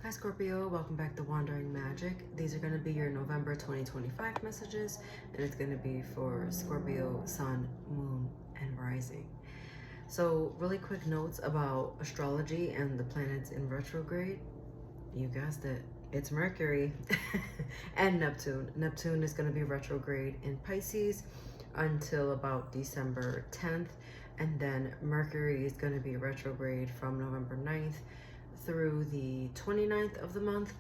Hi Scorpio, welcome back to Wandering Magic. These are going to be your November 2025 messages, and it's going to be for Scorpio, Sun, Moon, and Rising. So really quick notes about astrology and the planets in retrograde. You guessed it, it's Mercury and Neptune. Neptune is going to be retrograde in Pisces until about December 10th, and then Mercury is going to be retrograde from November 9th through the 29th of the month.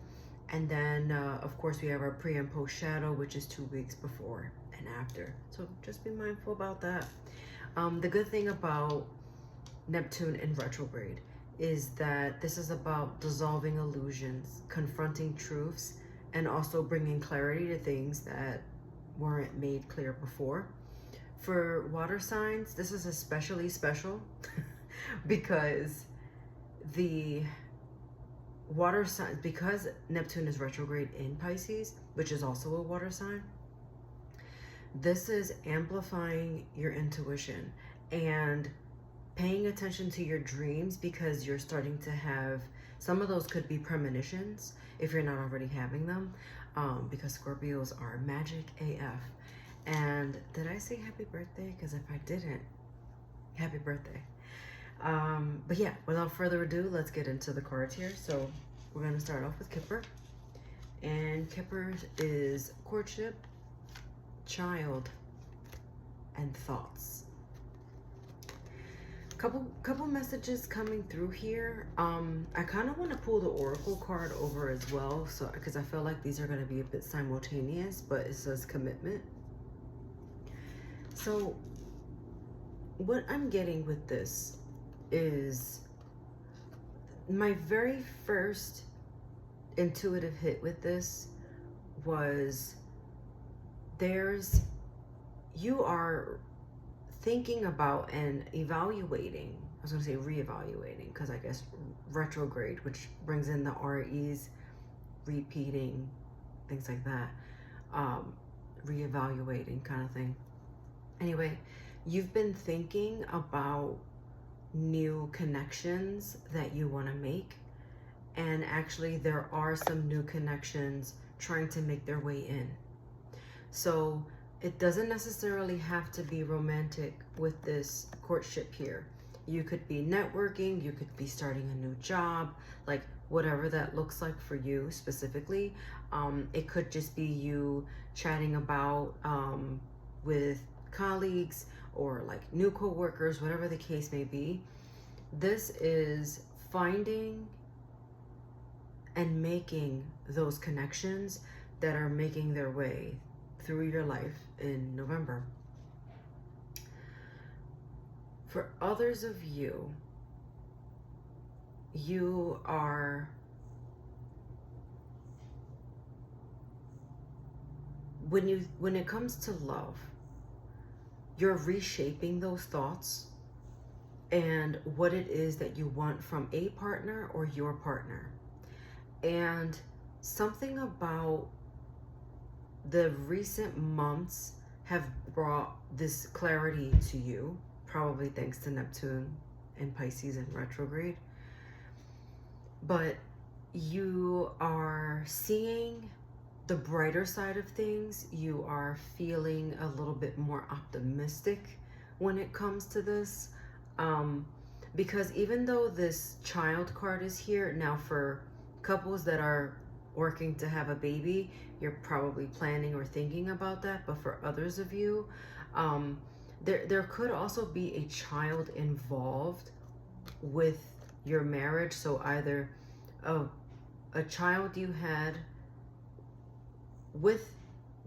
And then of course we have our pre and post shadow, which is 2 weeks before and after, so just be mindful about that. The good thing about Neptune in retrograde is that this is about dissolving illusions, confronting truths, and also bringing clarity to things that weren't made clear before. For water signs, this is especially special because the water sign, because Neptune is retrograde in Pisces, which is also a water sign, this is amplifying your intuition and paying attention to your dreams, because you're starting to have, some of those could be premonitions if you're not already having them, because Scorpios are magic AF. And did I say happy birthday? Because if I didn't, happy birthday. But yeah, without further ado, let's get into the cards here. So we're going to start off with Kipper. And Kipper is courtship, child, and thoughts. Couple messages coming through here. I kind of want to pull the Oracle card over as well, so because I feel like these are going to be a bit simultaneous, but it says commitment. So what I'm getting with this is, my very first intuitive hit with this was, you are thinking about and evaluating, I was going to say reevaluating, because I guess retrograde, which brings in the REs, repeating, things like that, reevaluating kind of thing. Anyway, you've been thinking about new connections that you want to make, and actually there are some new connections trying to make their way in. So it doesn't necessarily have to be romantic with this courtship here. You could be networking, you could be starting a new job, like whatever that looks like for you specifically. It could just be you chatting about with colleagues or like new co-workers, whatever the case may be. This is finding and making those connections that are making their way through your life in November. For others of you, you are, when it comes to love, you're reshaping those thoughts and what it is that you want from a partner or your partner. And something about the recent months have brought this clarity to you, probably thanks to Neptune and Pisces in retrograde. But you are seeing the brighter side of things. You are feeling a little bit more optimistic when it comes to this. Because even though this child card is here, now for couples that are working to have a baby, you're probably planning or thinking about that. But for others of you, there could also be a child involved with your marriage. So either a child you had with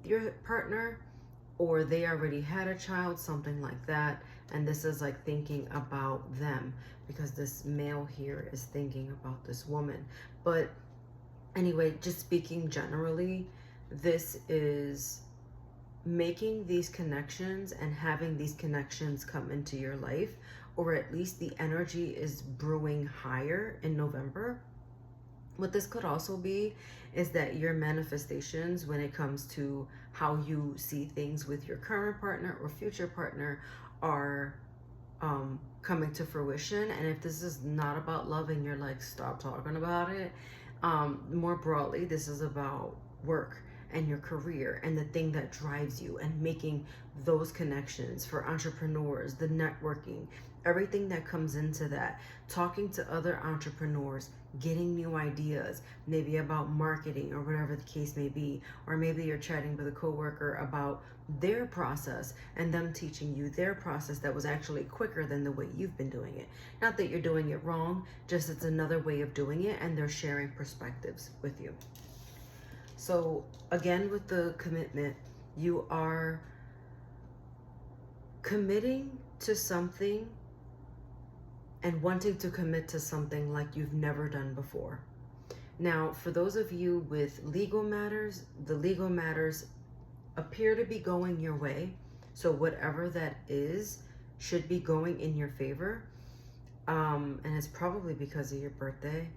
your partner, or they already had a child, something like that. And this is like thinking about them, because this male here is thinking about this woman. But anyway, just speaking generally, this is making these connections and having these connections come into your life, or at least the energy is brewing higher in November. What this could also be is that your manifestations, when it comes to how you see things with your current partner or future partner, are coming to fruition. And if this is not about love and you're like, stop talking about it, More broadly, this is about work and your career and the thing that drives you and making those connections. For entrepreneurs, the networking, everything that comes into that, talking to other entrepreneurs, getting new ideas, maybe about marketing or whatever the case may be, or maybe you're chatting with a coworker about their process and them teaching you their process that was actually quicker than the way you've been doing it. Not that you're doing it wrong, just it's another way of doing it, and they're sharing perspectives with you. So again, with the commitment, you are committing to something and wanting to commit to something like you've never done before. Now, for those of you with legal matters, the legal matters appear to be going your way. So whatever that is should be going in your favor. And it's probably because of your birthday.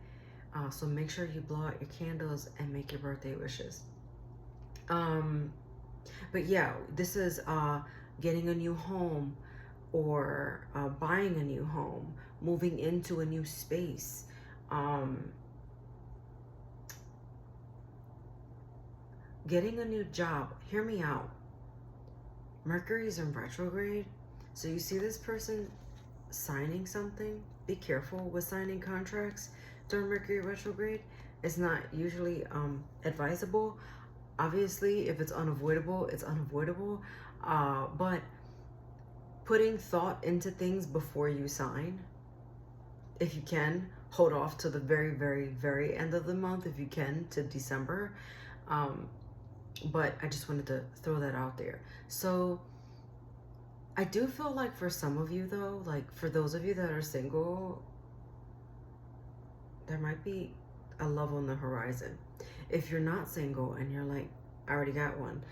So make sure you blow out your candles and make your birthday wishes. But yeah, this is getting a new home, or buying a new home, moving into a new space, getting a new job. Hear me out. Mercury's in retrograde. So you see this person signing something. Be careful with signing contracts during Mercury retrograde. It's not usually advisable. Obviously, if it's unavoidable, it's unavoidable. But putting thought into things before you sign, if you can, hold off to the very, very, very end of the month, if you can, to December. But I just wanted to throw that out there. So I do feel like for some of you though, like for those of you that are single, there might be a love on the horizon. If you're not single and you're like, I already got one,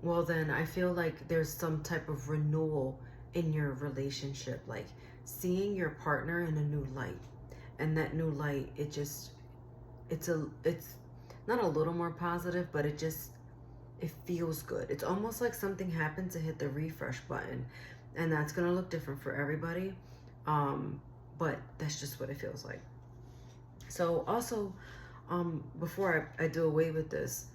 well then I feel like there's some type of renewal in your relationship, like seeing your partner in a new light. And that new light, it's not a little more positive, but it feels good. It's almost like something happened to hit the refresh button, and that's gonna look different for everybody. But that's just what it feels like. So also, before I do away with this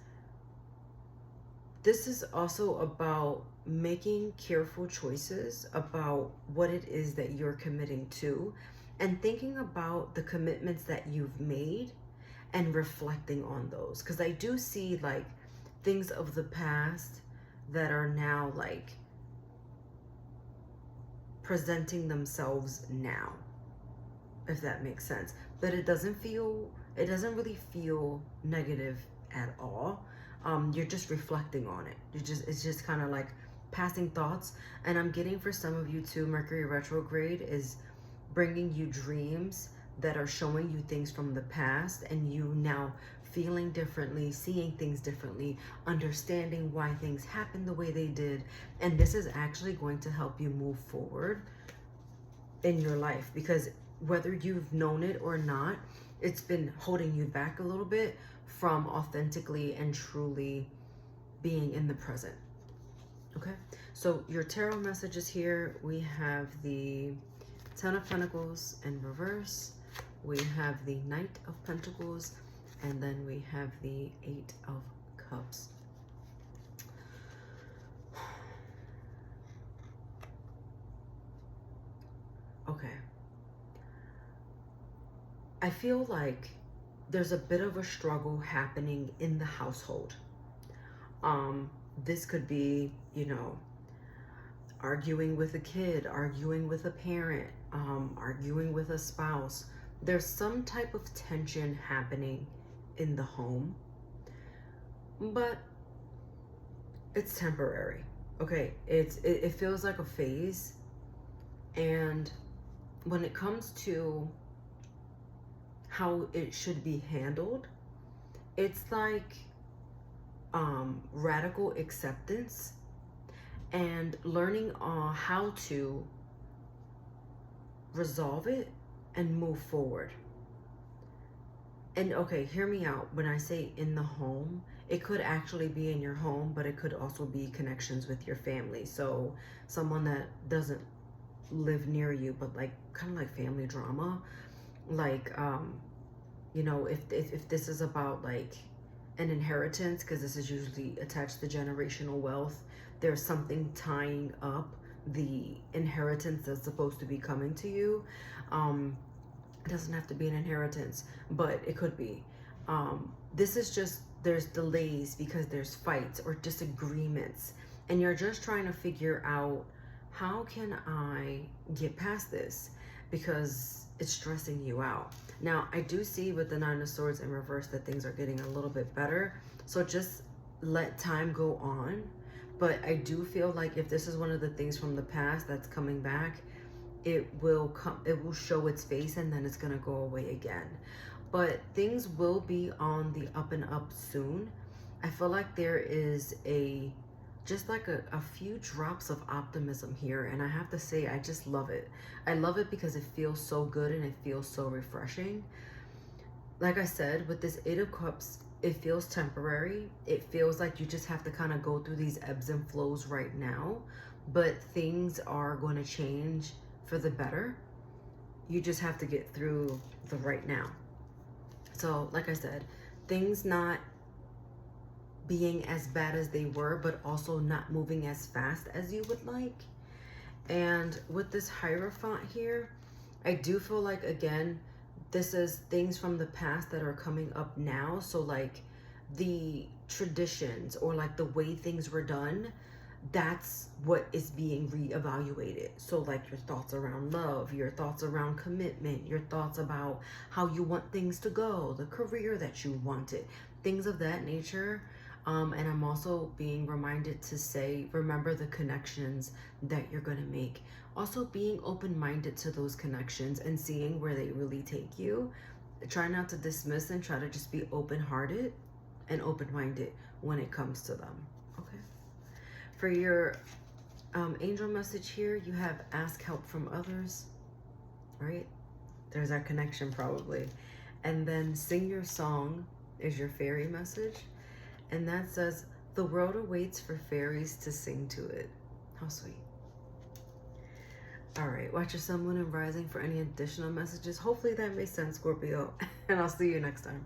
is also about making careful choices about what it is that you're committing to, and thinking about the commitments that you've made and reflecting on those. Because I do see like things of the past that are now like presenting themselves now, if that makes sense. But it doesn't really feel negative at all. You're just reflecting on it. It's just kind of like passing thoughts. And I'm getting for some of you too, Mercury retrograde is bringing you dreams that are showing you things from the past, and you now feeling differently, seeing things differently, understanding why things happened the way they did. And this is actually going to help you move forward in your life, because whether you've known it or not, it's been holding you back a little bit from authentically and truly being in the present. Okay, so your tarot messages here, we have the Ten of Pentacles in reverse, we have the Knight of Pentacles, and then we have the Eight of Cups. Okay. I feel like there's a bit of a struggle happening in the household. This could be, you know, arguing with a kid, arguing with a parent, arguing with a spouse. There's some type of tension happening in the home, but it's temporary. Okay, it feels like a phase. And when it comes to how it should be handled, it's like radical acceptance and learning how to resolve it and move forward. And okay, hear me out. When I say in the home, it could actually be in your home, but it could also be connections with your family. So someone that doesn't live near you, but like kind of like family drama, like You know, if this is about like an inheritance, because this is usually attached to generational wealth, there's something tying up the inheritance that's supposed to be coming to you. It doesn't have to be an inheritance, but it could be. This is just, there's delays because there's fights or disagreements, and you're just trying to figure out, how can I get past this? Because it's stressing you out. Now, I do see with the Nine of Swords in reverse that things are getting a little bit better. So just let time go on. But I do feel like if this is one of the things from the past that's coming back, it will show its face, and then it's going to go away again. But things will be on the up and up soon. I feel like there is just like a few drops of optimism here, and I have to say, I just love it. I love it because it feels so good and it feels so refreshing. Like I said, with this Eight of Cups, it feels temporary. It feels like you just have to kind of go through these ebbs and flows right now, but things are going to change for the better. You just have to get through the right now. So like I said, things not being as bad as they were, but also not moving as fast as you would like. And with this Hierophant here, I do feel like, again, this is things from the past that are coming up now. So like the traditions or like the way things were done, that's what is being reevaluated. So like your thoughts around love, your thoughts around commitment, your thoughts about how you want things to go, the career that you wanted, things of that nature. And I'm also being reminded to say, remember the connections that you're going to make. Also being open-minded to those connections and seeing where they really take you. Try not to dismiss and try to just be open-hearted and open-minded when it comes to them. Okay. For your angel message here, you have ask help from others, right? There's that connection probably. And then sing your song is your fairy message. And that says, the world awaits for fairies to sing to it. How sweet. All right, watch your sun, moon, and rising for any additional messages. Hopefully that made sense, Scorpio. And I'll see you next time.